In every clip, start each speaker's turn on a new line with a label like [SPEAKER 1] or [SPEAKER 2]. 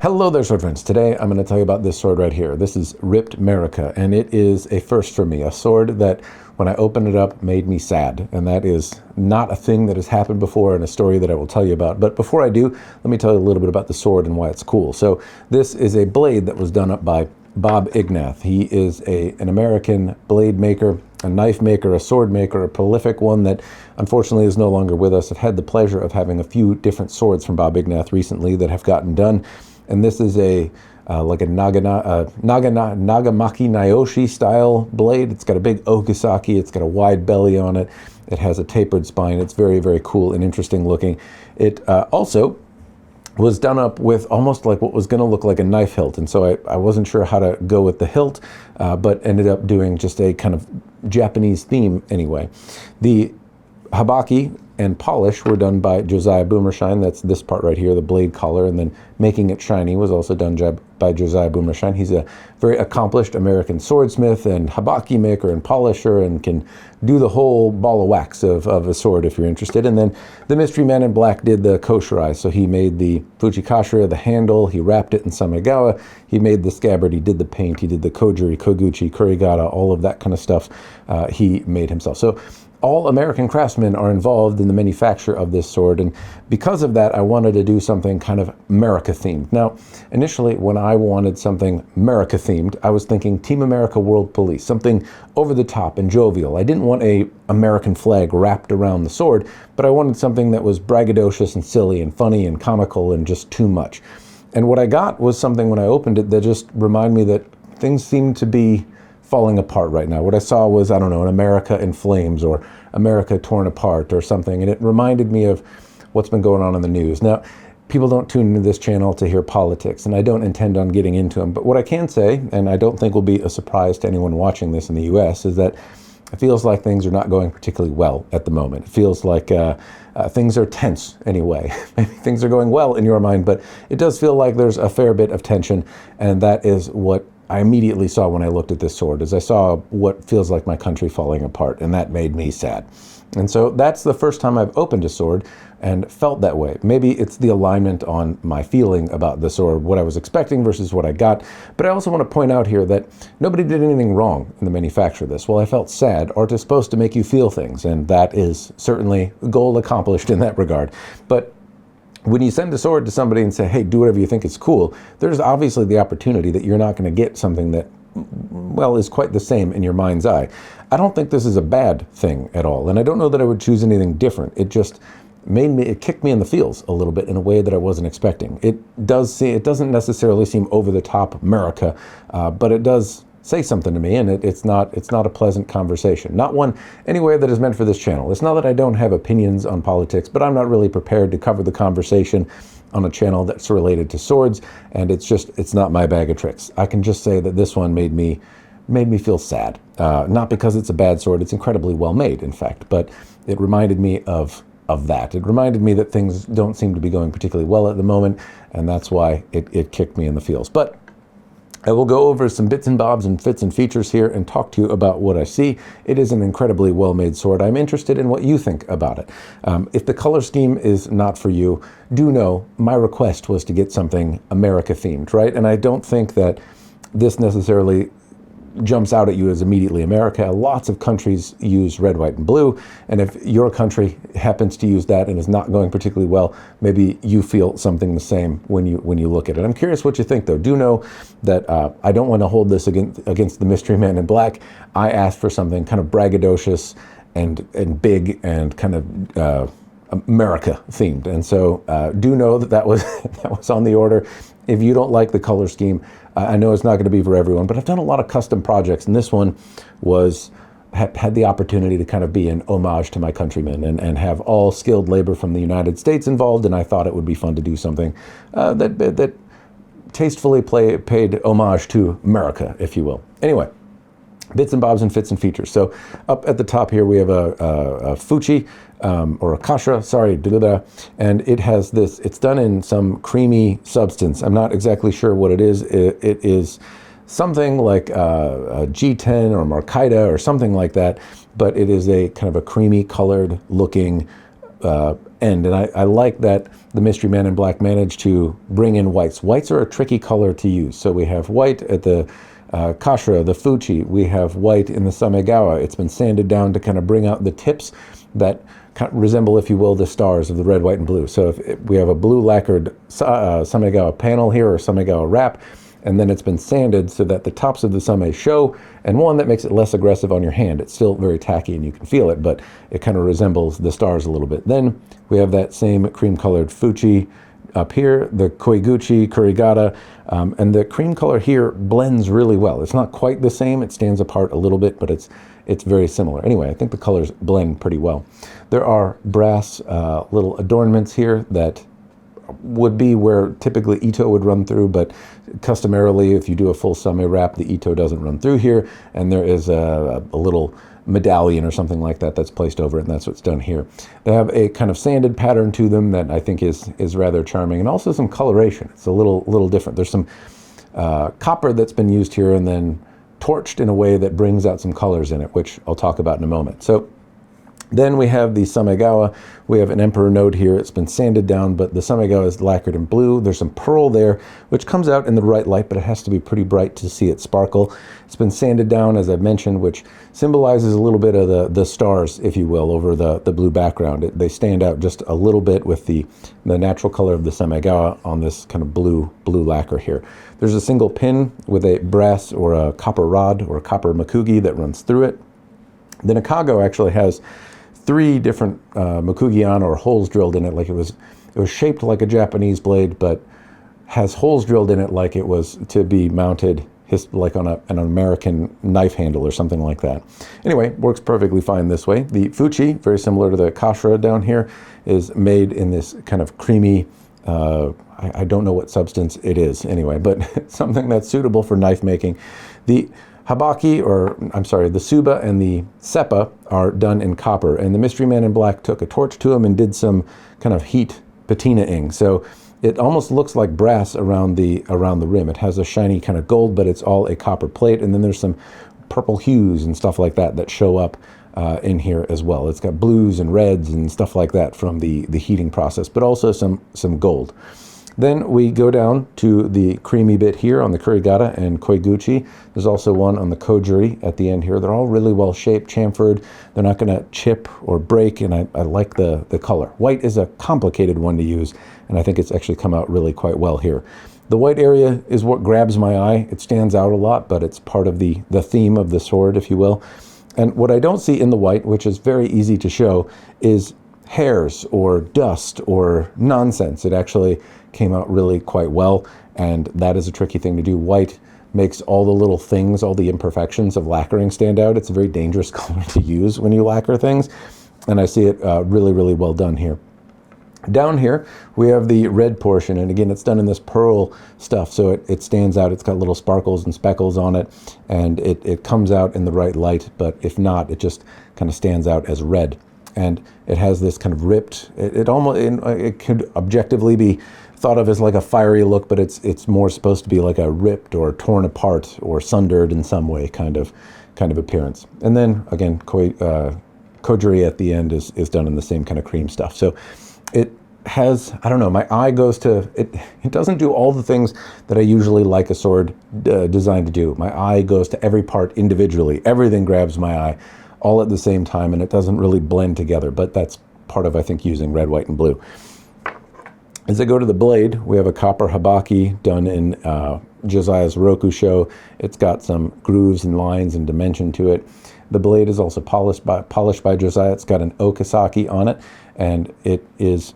[SPEAKER 1] Hello there, sword friends. Today I'm going to tell you about this sword right here. This is ripped Merica, and it is a first for me. A sword that, when I opened it up, made me sad. And that is not a thing that has happened before in a story that I will tell you about. But before I do, let me tell you a little bit about the sword and why it's cool. So this is a blade that was done up by Bob Ignath. He is an American blade maker, a knife maker, a sword maker, a prolific one that unfortunately is no longer with us. I've had the pleasure of having a few different swords from Bob Ignath recently that have gotten done. And this is like a Nagamaki Naoshi style blade. It's got a big okisaki. It's got a wide belly on it. It has a tapered spine. It's very, very cool and interesting looking. It also was done up with almost like what was going to look like a knife hilt. And so I wasn't sure how to go with the hilt, but ended up doing just a kind of Japanese theme anyway. The habaki and polish were done by Josiah Boomershine. That's this part right here, the blade collar, and then making it shiny was also done by Josiah Boomershine. He's a very accomplished American swordsmith and habaki maker and polisher, and can do the whole ball of wax of a sword if you're interested. And then the mystery man in black did the kashira. So he made the Fuchi kashira, the handle, he wrapped it in samegawa, he made the scabbard, he did the paint, he did the kojiri, koiguchi, kurikata, all of that kind of stuff he made himself. So all American craftsmen are involved in the manufacture of this sword, and because of that, I wanted to do something kind of Merica themed. Now, initially, when I wanted something Merica themed, I was thinking Team America World Police, something over the top and jovial. I didn't want a American flag wrapped around the sword, but I wanted something that was braggadocious and silly and funny and comical and just too much. And what I got was something when I opened it that just reminded me that things seem to be falling apart right now. What I saw was, I don't know, an America in flames or America torn apart or something. And it reminded me of what's been going on in the news. Now, people don't tune into this channel to hear politics, and I don't intend on getting into them. But what I can say, and I don't think will be a surprise to anyone watching this in the US, is that it feels like things are not going particularly well at the moment. It feels like things are tense anyway. Maybe things are going well in your mind, but it does feel like there's a fair bit of tension, and that is what I immediately saw when I looked at this sword. Is I saw what feels like my country falling apart, and that made me sad. And so that's the first time I've opened a sword and felt that way. Maybe it's the alignment on my feeling about the sword, what I was expecting versus what I got. But I also want to point out here that nobody did anything wrong in the manufacture of this. Well, I felt sad. Art is supposed to make you feel things, and that is certainly goal accomplished in that regard. But when you send a sword to somebody and say, hey, do whatever you think is cool, there's obviously the opportunity that you're not going to get something that, well, is quite the same in your mind's eye. I don't think this is a bad thing at all, and I don't know that I would choose anything different. It just it kicked me in the feels a little bit in a way that I wasn't expecting. It doesn't necessarily seem over the top Merica, but it does say something to me, and it's not a pleasant conversation. Not one anywhere that is meant for this channel. It's not that I don't have opinions on politics, but I'm not really prepared to cover the conversation on a channel that's related to swords, and it's not my bag of tricks. I can just say that this one made me feel sad. Not because it's a bad sword, it's incredibly well made, in fact, but it reminded me of that. It reminded me that things don't seem to be going particularly well at the moment, and that's why it kicked me in the feels. But I will go over some bits and bobs and fits and features here and talk to you about what I see. It is an incredibly well-made sword. I'm interested in what you think about it. If the color scheme is not for you, do know my request was to get something America themed, right? And I don't think that this necessarily jumps out at you as immediately America. Lots of countries use red, white, and blue, and if your country happens to use that and is not going particularly well, maybe you feel something the same when you look at it. I'm curious what you think, though. Do know that I don't want to hold this against the mystery man in black. I asked for something kind of braggadocious and big and kind of America themed, and so do know that was on the order. If you don't like the color scheme, I know it's not going to be for everyone, but I've done a lot of custom projects, and this one had the opportunity to kind of be an homage to my countrymen and have all skilled labor from the United States involved, and I thought it would be fun to do something that tastefully paid homage to America, if you will. Anyway, bits and bobs and fits and features. So up at the top here we have a Fuchi, or a kashira, sorry, and it has this, it's done in some creamy substance. I'm not exactly sure what it is. It is something like a G10 or micarda or something like that, but it is a kind of a creamy colored looking end. And I like that the Mystery Man in Black managed to bring in whites. Whites are a tricky color to use. So we have white at the kashira, the Fuchi. We have white in the samegawa. It's been sanded down to kind of bring out the tips that resemble, if you will, the stars of the red, white, and blue. So if we have a blue lacquered samegawa panel here, or samegawa wrap, and then it's been sanded so that the tops of the same show, and one that makes it less aggressive on your hand. It's still very tacky and you can feel it, but it kind of resembles the stars a little bit. Then we have that same cream colored Fuchi up here, the koiguchi, kurikata, and the cream color here blends really well. It's not quite the same, it stands apart a little bit, but it's very similar. Anyway, I think the colors blend pretty well. There are brass little adornments here that would be where typically ito would run through, but customarily, if you do a full same wrap, the ito doesn't run through here, and there is a little medallion or something like that that's placed over it, and that's what's done here. They have a kind of sanded pattern to them that I think is rather charming, and also some coloration. It's a little different. There's some copper that's been used here and then torched in a way that brings out some colors in it, which I'll talk about in a moment. So then we have the samegawa. We have an emperor note here. It's been sanded down, but the samegawa is lacquered in blue. There's some pearl there, which comes out in the right light, but it has to be pretty bright to see it sparkle. It's been sanded down, as I've mentioned, which symbolizes a little bit of the stars, if you will, over the blue background. They stand out just a little bit with the natural color of the samegawa on this kind of blue lacquer here. There's a single pin with a brass or a copper rod or a copper makugi that runs through it. The Nakago actually has 3 different makugian, or holes drilled in it, like it was shaped like a Japanese blade, but has holes drilled in it like it was to be mounted like on an American knife handle or something like that. Anyway, works perfectly fine this way. The Fuchi, very similar to the kashira down here, is made in this kind of creamy, I don't know what substance it is anyway, but something that's suitable for knife making. The habaki, the tsuba and the seppa are done in copper, and the Mystery Man in Black took a torch to them and did some kind of heat patina-ing. So it almost looks like brass around the rim. It has a shiny kind of gold, but it's all a copper plate, and then there's some purple hues and stuff like that show up in here as well. It's got blues and reds and stuff like that from the heating process, but also some gold. Then we go down to the creamy bit here on the kurikata and koiguchi. There's also one on the kojiri at the end here. They're all really well shaped, chamfered. They're not going to chip or break, and I like the color. White is a complicated one to use, and I think it's actually come out really quite well here. The white area is what grabs my eye. It stands out a lot, but it's part of the theme of the sword, if you will. And what I don't see in the white, which is very easy to show, is hairs or dust or nonsense. It actually came out really quite well, and that is a tricky thing to do. White makes all the little things, all the imperfections of lacquering stand out. It's a very dangerous color to use when you lacquer things, and I see it really, really well done here. Down here, we have the red portion, and again, it's done in this pearl stuff, so it stands out. It's got little sparkles and speckles on it, and it comes out in the right light, but if not, it just kind of stands out as red. And it has this kind of ripped, it could objectively be thought of as like a fiery look, but it's more supposed to be like a ripped or torn apart or sundered in some way kind of appearance. And then again, kojiri at the end is done in the same kind of cream stuff. So it has, I don't know, my eye goes to, it doesn't do all the things that I usually like a sword designed to do. My eye goes to every part individually. Everything grabs my eye all at the same time, and it doesn't really blend together, but that's part of, I think, using red, white, and blue. As I go to the blade, we have a copper habaki done in Josiah's Roku show. It's got some grooves and lines and dimension to it. The blade is also polished by Josiah. It's got an okasaki on it, and it is,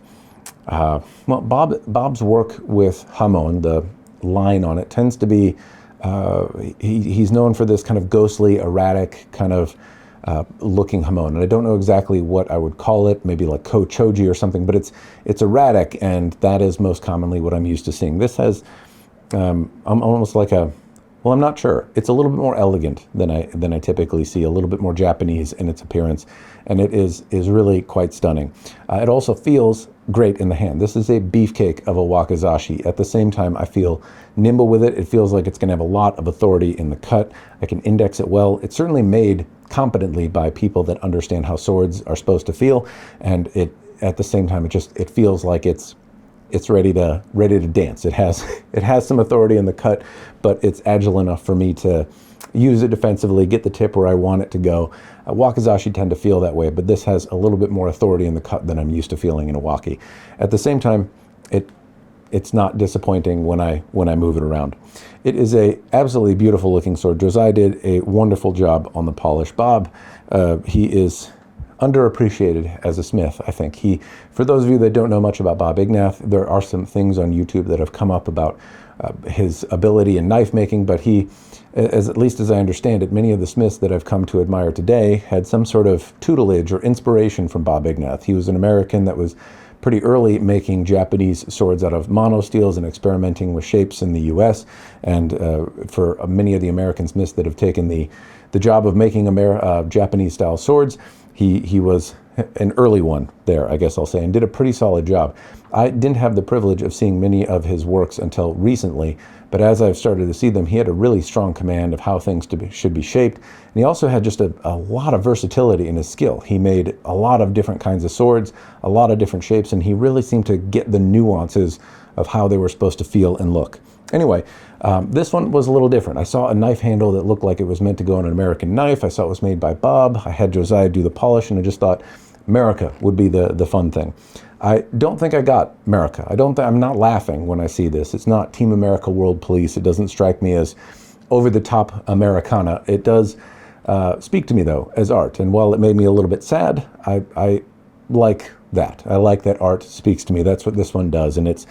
[SPEAKER 1] Bob's work with hamon, the line on it, tends to be, he's known for this kind of ghostly, erratic kind of looking hamon, and I don't know exactly what I would call it, maybe like kochoji or something, but it's erratic, and that is most commonly what I'm used to seeing. This has I'm almost like I'm not sure. It's a little bit more elegant than I typically see, a little bit more Japanese in its appearance, and it is really quite stunning. It also feels great in the hand. This is a beefcake of a wakizashi. At the same time, I feel nimble with it. It feels like it's going to have a lot of authority in the cut. I can index it well. It's certainly made competently by people that understand how swords are supposed to feel, and at the same time, it feels like it's ready to dance. It has some authority in the cut, but it's agile enough for me to use it defensively, get the tip where I want it to go. Wakizashi tend to feel that way, but this has a little bit more authority in the cut than I'm used to feeling in a waki. At the same time, it's not disappointing when I move it around. It is a absolutely beautiful looking sword. Josiah did a wonderful job on the polish. Bob, he is underappreciated as a smith, I think. For those of you that don't know much about Bob Ignath, there are some things on YouTube that have come up about his ability in knife making, but he, at least as I understand it, many of the smiths that I've come to admire today had some sort of tutelage or inspiration from Bob Ignath. He was an American that was pretty early making Japanese swords out of monosteels and experimenting with shapes in the US. And for many of the American smiths that have taken the job of making Japanese style swords, he was an early one there, I guess I'll say, and did a pretty solid job. I didn't have the privilege of seeing many of his works until recently, but as I've started to see them, he had a really strong command of how things should be shaped. And he also had just a lot of versatility in his skill. He made a lot of different kinds of swords, a lot of different shapes, and he really seemed to get the nuances of how they were supposed to feel and look. Anyway, this one was a little different. I saw a knife handle that looked like it was meant to go on an American knife. I saw it was made by Bob. I had Josiah do the polish, and I just thought Merica would be the fun thing. I don't think I got Merica. I'm not laughing when I see this. It's not Team America World Police. It doesn't strike me as over-the-top Americana. It does speak to me, though, as art. And while it made me a little bit sad, I like that. I like that art speaks to me. That's what this one does. And it's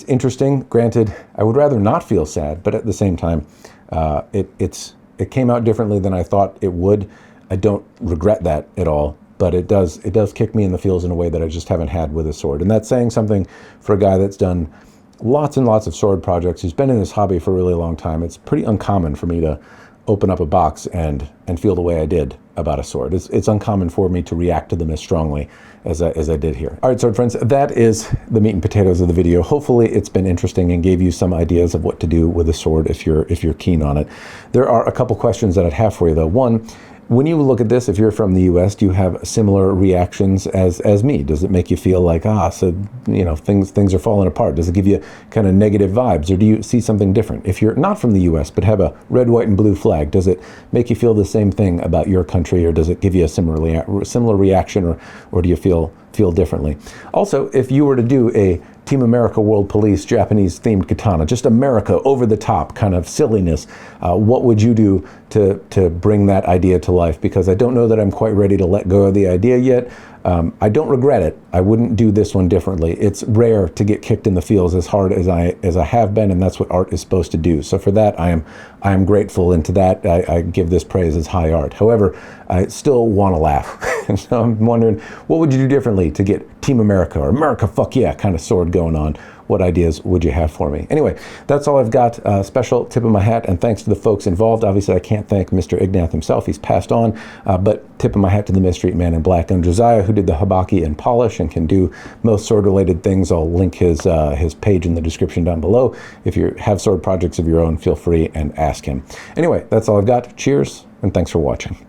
[SPEAKER 1] interesting. Granted, I would rather not feel sad, but at the same time, it came out differently than I thought it would. I don't regret that at all. But it does kick me in the feels in a way that I just haven't had with a sword. And that's saying something for a guy that's done lots and lots of sword projects, who's been in this hobby for a really long time. It's pretty uncommon for me to open up a box and feel the way I did about a sword. It's uncommon for me to react to them as strongly as I did here. All right, sword friends, that is the meat and potatoes of the video. Hopefully it's been interesting and gave you some ideas of what to do with a sword if you're keen on it. There are a couple questions that I'd have for you, though. One, when you look at this, if you're from the US, do you have similar reactions as me? Does it make you feel like, so things are falling apart? Does it give you kind of negative vibes, or do you see something different? If you're not from the US but have a red, white, and blue flag, does it make you feel the same thing about your country, or does it give you a similar reaction, or do you feel differently? Also, if you were to do a Team America World Police Japanese themed katana, just America over the top kind of silliness, what would you do to bring that idea to life? Because I don't know that I'm quite ready to let go of the idea yet. I don't regret it. I wouldn't do this one differently. It's rare to get kicked in the feels as hard as I have been, and that's what art is supposed to do. So for that, I am grateful, and to that I give this praise as high art. However, I still want to laugh. And so I'm wondering, what would you do differently to get Team America or America fuck yeah kind of sword going on? What ideas would you have for me? Anyway, that's all I've got. Special tip of my hat, and thanks to the folks involved. Obviously, I can't thank Mr. Ignath himself. He's passed on, but tip of my hat to the Mystery Man in Black and Josiah, who did the habaki and polish and can do most sword-related things. I'll link his page in the description down below. If you have sword projects of your own, feel free and ask him. Anyway, that's all I've got. Cheers, and thanks for watching.